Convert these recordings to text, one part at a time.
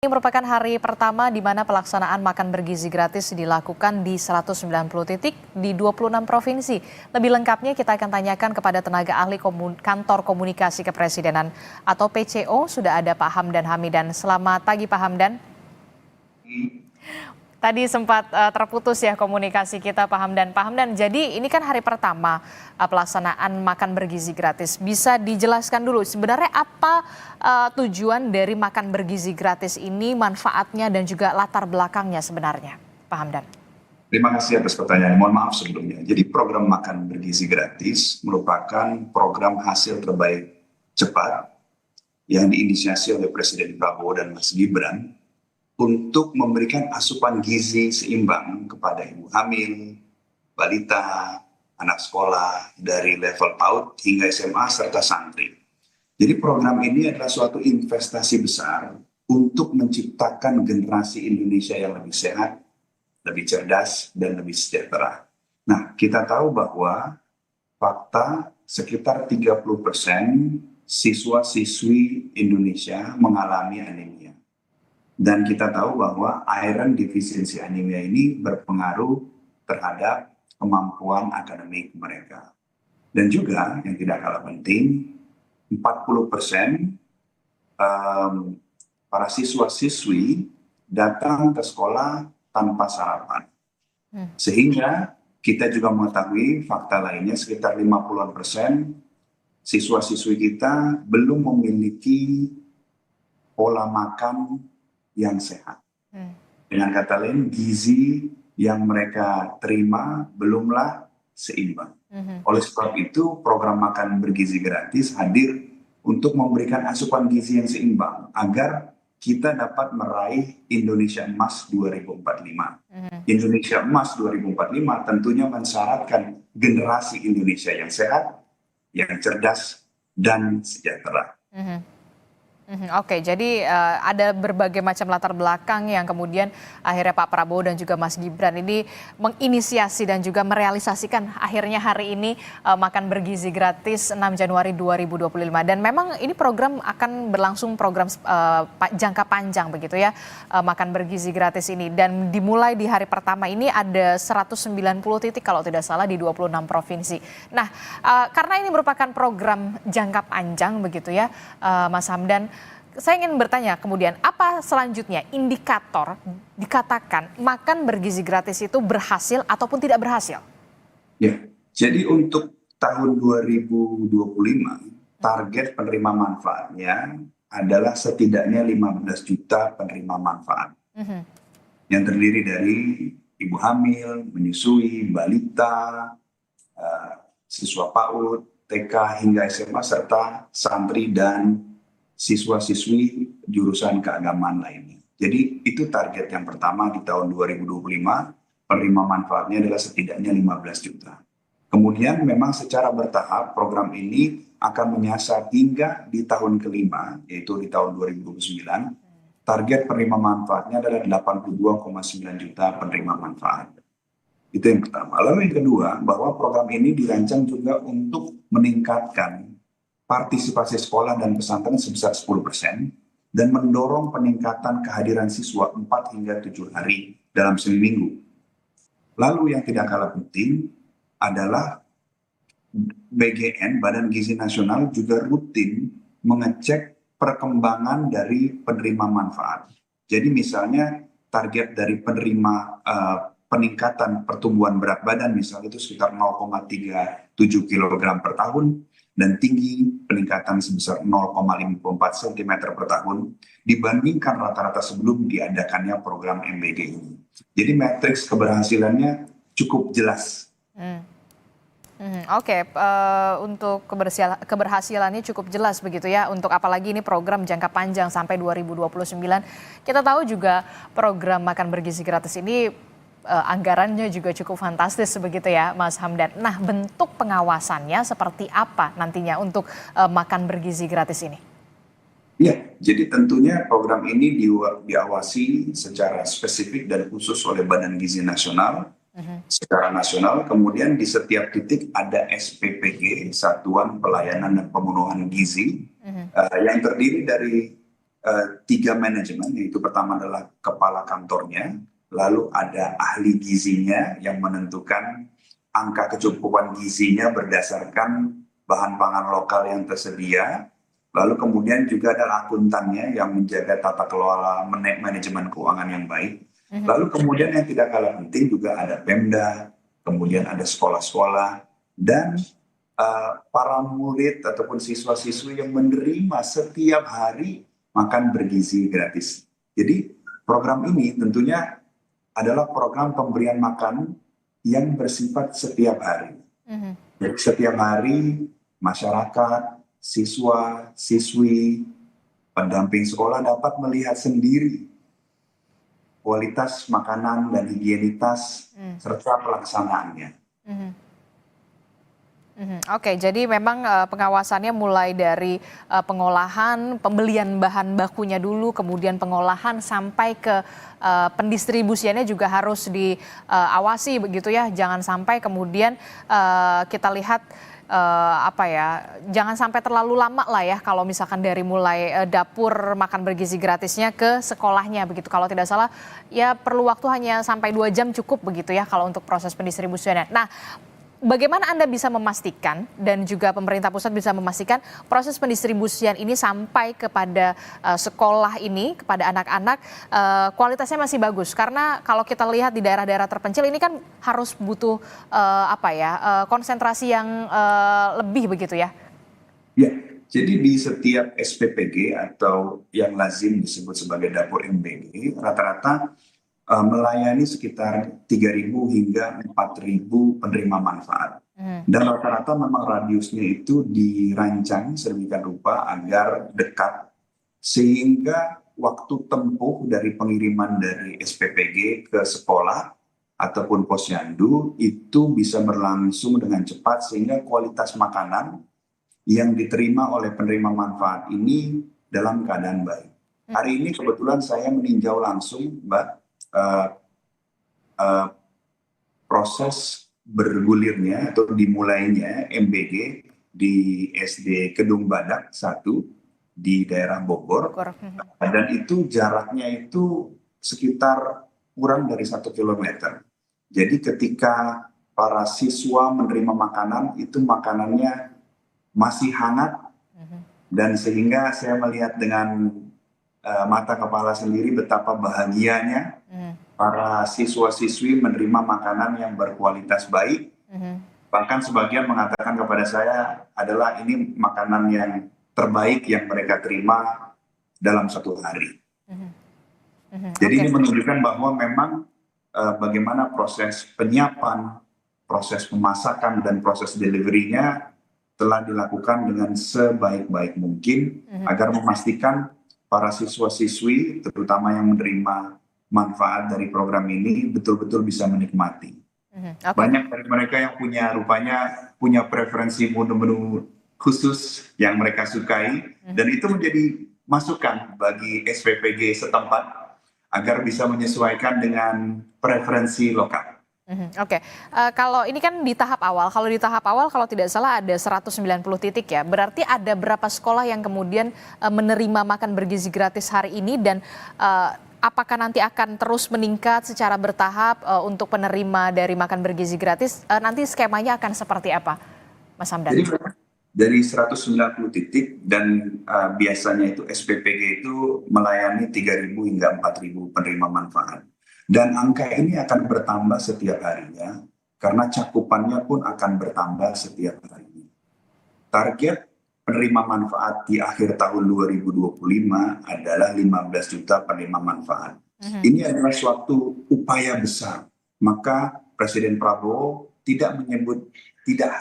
Ini merupakan hari pertama di mana pelaksanaan makan bergizi gratis dilakukan di 190 titik di 26 provinsi. Lebih lengkapnya kita akan tanyakan kepada tenaga ahli Kantor Komunikasi Kepresidenan atau PCO. Sudah ada Pak Hamdan Hamidan. Selamat pagi Pak Hamdan. Tadi sempat terputus ya komunikasi kita Pak Hamdan. Pak Hamdan, jadi ini kan hari pertama pelaksanaan makan bergizi gratis. Bisa dijelaskan dulu sebenarnya apa tujuan dari makan bergizi gratis ini, manfaatnya dan juga latar belakangnya sebenarnya, Pak Hamdan? Terima kasih atas pertanyaan. Mohon maaf sebelumnya. Jadi program makan bergizi gratis merupakan program hasil terbaik cepat yang diinisiasi oleh Presiden Prabowo dan Mas Gibran untuk memberikan asupan gizi seimbang kepada ibu hamil, balita, anak sekolah dari level PAUD hingga SMA serta santri. Jadi program ini adalah suatu investasi besar untuk menciptakan generasi Indonesia yang lebih sehat, lebih cerdas, dan lebih sejahtera. Nah, kita tahu bahwa fakta sekitar 30% siswa-siswi Indonesia mengalami anemia. Dan kita tahu bahwa iron deficiency anemia ini berpengaruh terhadap kemampuan akademik mereka. Dan juga yang tidak kalah penting, 40% para siswa-siswi datang ke sekolah tanpa sarapan. Sehingga kita juga mengetahui fakta lainnya sekitar 50% siswa-siswi kita belum memiliki pola makan yang sehat. Dengan kata lain, gizi yang mereka terima belumlah seimbang. Oleh sebab itu, program makan bergizi gratis hadir untuk memberikan asupan gizi yang seimbang agar kita dapat meraih Indonesia Emas 2045. Indonesia Emas 2045 tentunya mensyaratkan generasi Indonesia yang sehat, yang cerdas, dan sejahtera. Oke, jadi ada berbagai macam latar belakang yang kemudian akhirnya Pak Prabowo dan juga Mas Gibran ini menginisiasi dan juga merealisasikan akhirnya hari ini makan bergizi gratis 6 Januari 2025. Dan memang ini program akan berlangsung program jangka panjang begitu ya, makan bergizi gratis ini. Dan dimulai di hari pertama ini ada 190 titik kalau tidak salah di 26 provinsi. Nah, karena ini merupakan program jangka panjang begitu ya, Mas Hamdan, saya ingin bertanya kemudian apa selanjutnya indikator dikatakan makan bergizi gratis itu berhasil ataupun tidak berhasil? Ya, jadi untuk tahun 2025 target penerima manfaatnya adalah setidaknya 15 juta penerima manfaat. Yang terdiri dari ibu hamil, menyusui, balita, siswa PAUD, TK hingga SMA serta santri dan siswa-siswi jurusan keagamaan lainnya. Jadi itu target yang pertama di tahun 2025, penerima manfaatnya adalah setidaknya 15 juta. Kemudian memang secara bertahap program ini akan menyasar hingga di tahun kelima, yaitu di tahun 2029, target penerima manfaatnya adalah 82,9 juta penerima manfaat. Itu yang pertama. Lalu yang kedua, bahwa program ini dirancang juga untuk meningkatkan partisipasi sekolah dan pesantren sebesar 10% dan mendorong peningkatan kehadiran siswa 4 hingga 7 hari dalam seminggu. Lalu yang tidak kalah penting adalah BGN, Badan Gizi Nasional, juga rutin mengecek perkembangan dari penerima manfaat. Jadi misalnya target dari penerima peningkatan pertumbuhan berat badan misalnya itu sekitar 0,37 kg per tahun, dan tinggi peningkatan sebesar 0,54 cm per tahun dibandingkan rata-rata sebelum diadakannya program MBG ini. Jadi matriks keberhasilannya cukup jelas. Oke, untuk keberhasilannya cukup jelas begitu ya, untuk apalagi ini program jangka panjang sampai 2029. Kita tahu juga program makan bergizi gratis ini anggarannya juga cukup fantastis begitu ya Mas Hamdan. Nah, bentuk pengawasannya seperti apa nantinya untuk makan bergizi gratis ini? Ya, jadi tentunya program ini diawasi secara spesifik dan khusus oleh Badan Gizi Nasional secara nasional. Kemudian di setiap titik ada SPPG, Satuan Pelayanan dan Pemenuhan Gizi, yang terdiri dari tiga manajemen, yaitu pertama adalah kepala kantornya, lalu ada ahli gizinya yang menentukan angka kecukupan gizinya berdasarkan bahan pangan lokal yang tersedia, lalu kemudian juga ada akuntannya yang menjaga tata kelola manajemen keuangan yang baik, lalu kemudian yang tidak kalah penting juga ada Pemda, kemudian ada sekolah-sekolah, dan para murid ataupun siswa-siswi yang menerima setiap hari makan bergizi gratis. Jadi program ini tentunya adalah program pemberian makan yang bersifat setiap hari. Jadi setiap hari masyarakat, siswa, siswi, pendamping sekolah dapat melihat sendiri kualitas makanan dan higienitas serta pelaksanaannya. Oke, jadi memang pengawasannya mulai dari pengolahan, pembelian bahan bakunya dulu, kemudian pengolahan sampai ke pendistribusiannya juga harus diawasi begitu ya. Jangan sampai kemudian kita lihat jangan sampai terlalu lama lah ya kalau misalkan dari mulai dapur makan bergizi gratisnya ke sekolahnya begitu. Kalau tidak salah ya perlu waktu hanya sampai 2 jam cukup begitu ya kalau untuk proses pendistribusiannya. Nah, bagaimana Anda bisa memastikan dan juga pemerintah pusat bisa memastikan proses pendistribusian ini sampai kepada sekolah ini, kepada anak-anak kualitasnya masih bagus? Karena kalau kita lihat di daerah-daerah terpencil ini kan harus butuh konsentrasi yang lebih begitu ya? Ya, jadi di setiap SPPG atau yang lazim disebut sebagai dapur MBG, rata-rata melayani sekitar 3.000 hingga 4.000 penerima manfaat. Dan rata-rata memang radiusnya itu dirancang sedemikian rupa agar dekat, sehingga waktu tempuh dari pengiriman dari SPPG ke sekolah ataupun posyandu itu bisa berlangsung dengan cepat, sehingga kualitas makanan yang diterima oleh penerima manfaat ini dalam keadaan baik. Hari ini kebetulan saya meninjau langsung, Mbak, proses bergulirnya atau dimulainya MBG di SD Kedung Badak 1 di daerah Bogor. Dan itu jaraknya itu sekitar kurang dari 1 kilometer. Jadi ketika para siswa menerima makanan, itu makanannya masih hangat, dan sehingga saya melihat dengan mata kepala sendiri betapa bahagianya para siswa-siswi menerima makanan yang berkualitas baik. Bahkan sebagian mengatakan kepada saya adalah ini makanan yang terbaik yang mereka terima dalam 1 hari. Jadi ini menunjukkan bahwa memang bagaimana proses penyiapan, proses pemasakan, dan proses delivery-nya telah dilakukan dengan sebaik-baik mungkin agar memastikan para siswa-siswi, terutama yang menerima manfaat dari program ini, betul-betul bisa menikmati. Banyak dari mereka yang punya preferensi menu-menu khusus yang mereka sukai, dan itu menjadi masukan bagi SPPG setempat agar bisa menyesuaikan dengan preferensi lokal. Kalau ini kan di tahap awal, kalau tidak salah ada 190 titik ya, berarti ada berapa sekolah yang kemudian menerima makan bergizi gratis hari ini, dan apakah nanti akan terus meningkat secara bertahap untuk penerima dari makan bergizi gratis? Nanti skemanya akan seperti apa, Mas Hamdan? Jadi dari 190 titik, dan biasanya itu SPPG itu melayani 3.000 hingga 4.000 penerima manfaat. Dan angka ini akan bertambah setiap harinya, karena cakupannya pun akan bertambah setiap harinya. Target penerima manfaat di akhir tahun 2025 adalah 15 juta penerima manfaat. Ini adalah suatu upaya besar. Maka Presiden Prabowo tidak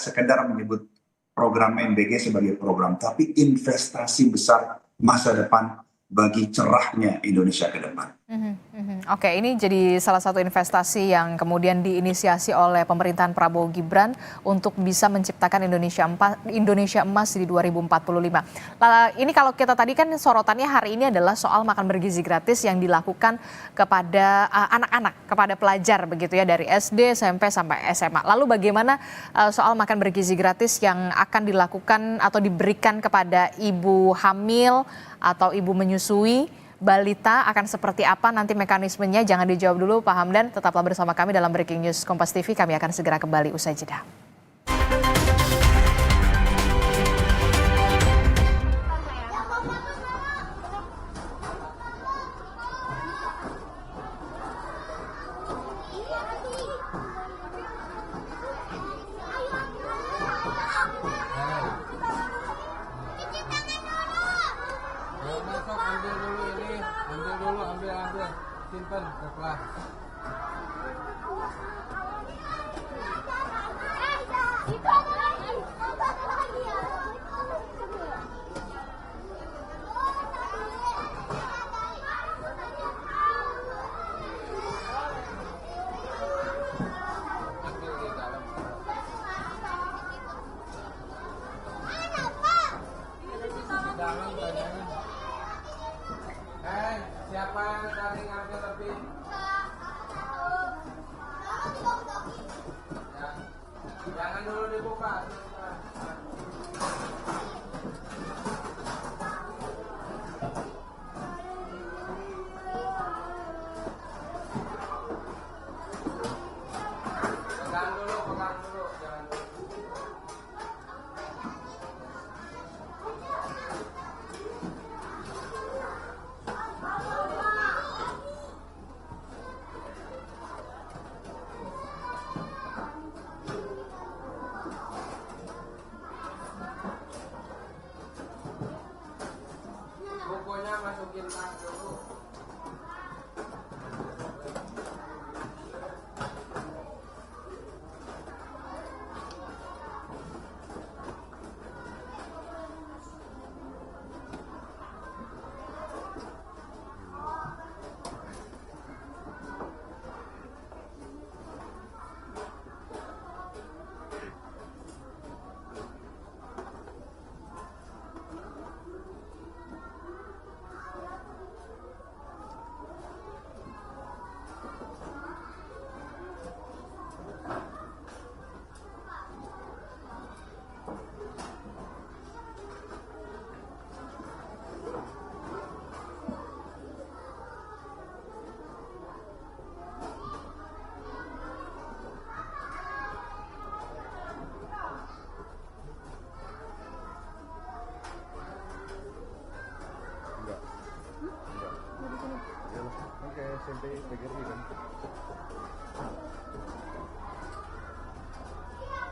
sekedar menyebut program MBG sebagai program, tapi investasi besar masa depan bagi cerahnya Indonesia ke depan. Oke, ini jadi salah satu investasi yang kemudian diinisiasi oleh pemerintahan Prabowo Gibran untuk bisa menciptakan Indonesia Emas di 2045. Ini kalau kita tadi kan sorotannya hari ini adalah soal makan bergizi gratis yang dilakukan kepada anak-anak, kepada pelajar begitu ya dari SD, SMP sampai SMA. Lalu bagaimana soal makan bergizi gratis yang akan dilakukan atau diberikan kepada ibu hamil atau ibu menyusui? Balita akan seperti apa nanti mekanismenya, jangan dijawab dulu Pak Hamdan, tetaplah bersama kami dalam Breaking News Kompas TV, kami akan segera kembali usai jeda. Masuk, ambil dulu ini, ambil, simpan ke kelas. Ambil di dalam. Dalam tanyain. Siapa yang tadi ngambil lebih? Ya. Jangan dulu dibuka. Pegang dulu, jangan dulu. Bukunya masukin tas dulu. Oke, SMP PGRI kan.